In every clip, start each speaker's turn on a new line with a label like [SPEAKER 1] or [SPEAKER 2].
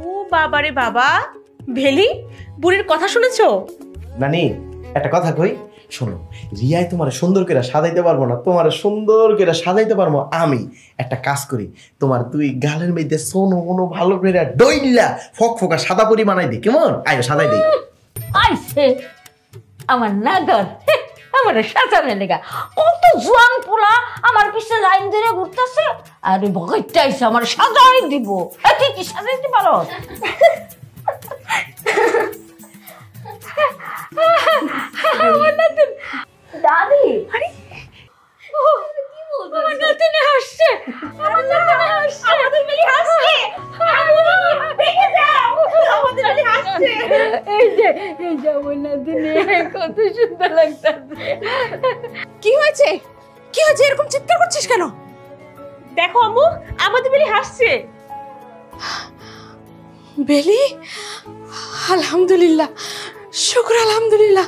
[SPEAKER 1] ও বাবারে বাবা, ভেলি বুড়ির কথা শুনেছো?
[SPEAKER 2] নানি একটা কথা কই, শোনো, রিয়াই তোমার সুন্দর করে সাজাইতে পারবো না, তোমার সুন্দর করে সাজাইতে পারবো আমি। একটা কাজ করি, তোমার দুই গালের মধ্যে সোনো কোনো ভালো করে ডইলা ফক ফকা সাদা পরি বানাই দিই, কেমন? আয়ো সাজাই দিই।
[SPEAKER 3] আইছে আমার নাগর আমার সাজানে লেগা কত জোয়ান পোলা আমার পিছে লাইন ধরে ঘুরতেছে, আর ভগতটা আইছে আমার সাজাই দিব। তুই কি সাজাইতে পারো? দাদি আমার নাতিনে হাসছে, আমার নাতিনে হাসছে, আমাদের মিলি হাসছে, দেখে যাও আমাদের মিলি হাসছে। এই যে আমার নাতিনে কত সুন্দর লাগতেছে।
[SPEAKER 1] কি হয়েছে? কি হয়েছে, এরকম চিৎকার করছিস কেন? দেখো আম্মু, আমাদের বেলি হাসছে।
[SPEAKER 4] বেলি, আলহামদুলিল্লাহ, শুকর আলহামদুলিল্লাহ,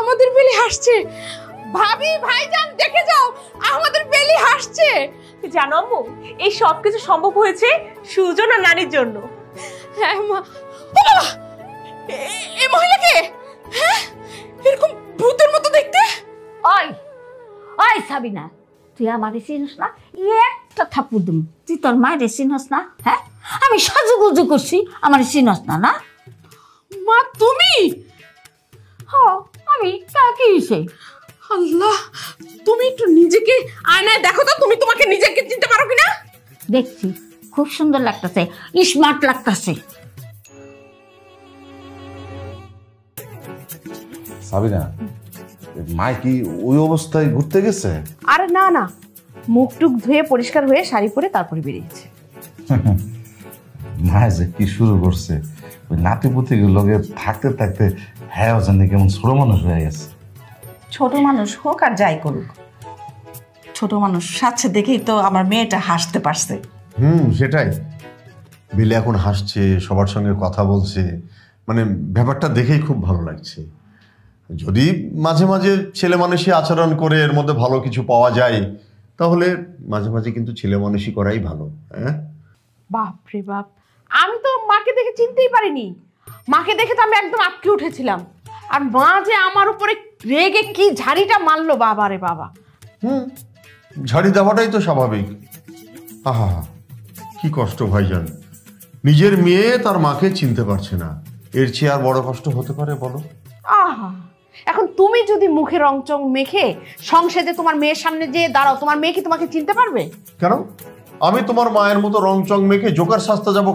[SPEAKER 4] আমাদের বেলি হাসছে। ভাবি ভাইজান দেখে যাও, আমাদের বেলি হাসছে।
[SPEAKER 1] জানো আম্মু, এই সব কিছু সম্ভব হয়েছে সুজন আর নানির জন্য।
[SPEAKER 4] হ্যাঁ মা। বাবা, এই মহিলাকে, হ্যাঁ, এরকম ভূতের মতো দেখতে।
[SPEAKER 3] ওই ওই সাবিনা, তুই আমারে চিনিস না? একটা থাপ্পড় দিম, তুই তোর মায়ের চিনস না? হ্যাঁ, আমি সাজুগুজু করছি, আমার চিনস না? না
[SPEAKER 4] মা তুমি?
[SPEAKER 3] হ্যাঁ আমি, তা কি হয়েছে?
[SPEAKER 4] আল্লাহ, তুমি একটু নিজেকে আয়নায় দেখো তো, তুমি তোমাকে নিজেকে চিনতে পারো কিনা?
[SPEAKER 3] দেখছি খুব সুন্দর লাগতেছে, স্মার্ট লাগতেছে।
[SPEAKER 5] সাবিনা, মা কি ওই অবস্থায় ঘুরতে গেছে?
[SPEAKER 1] আরে না না, মুখ টুক ধুয়ে পরিষ্কার হয়ে শাড়ি পরে তারপরে বেরিয়েছে।
[SPEAKER 5] মা যে কি শুরু করছে, ওই নাতিপুতি লগে থাকতে থাকতে হ্যাঁ জানি কেমন ছোট মানুষ হয়ে গেছে।
[SPEAKER 6] ছোট মানুষ হোক আর যাই করুক, ছোট মানুষ সাথে দেখেই তো আমার মেয়েটা হাসতে পারছে।
[SPEAKER 7] সেটাই, বিলে এখন হাসছে, সবার সঙ্গে কথা বলছে, মানে ব্যাপারটা দেখেই খুব ভালো লাগছে। যদি মাঝে মাঝে ছেলে মানুষই আচরণ করে এর মধ্যে ভালো কিছু পাওয়া যায়, তাহলে মাঝে মাঝে কিন্তু ছেলে মানুষই করাই ভালো। হ্যাঁ
[SPEAKER 4] বাপ রে বাপ, আমি তো মাকে দেখে চিনতেই পারিনি। মাকে দেখে তো আমি একদম আটকে উঠেছিলাম, আর মা যে আমার উপরে রেগে কি ঝাড়িটা মারলো, বাবা রে বাবা।
[SPEAKER 7] ঝাড়ি দেওয়াটাই তো স্বাভাবিক। আহা, কি কষ্ট ভাইজান, নিজের মেয়ে তার মাকে চিনতে পারছে না, এর চেয়ে আর বড় কষ্ট হতে পারে বলো?
[SPEAKER 4] আহা, এখন তুমি যদি মুখে রংচং মেখে সংসদে তোমার মেয়ের সামনে যেয়ে দাঁড়াও, তোমার মেয়ে কি তোমাকে চিনতে পারবে?
[SPEAKER 7] কেন? আমি তোমার মায়ের মতো রং চং মেখে জোকার সাজতে যাবো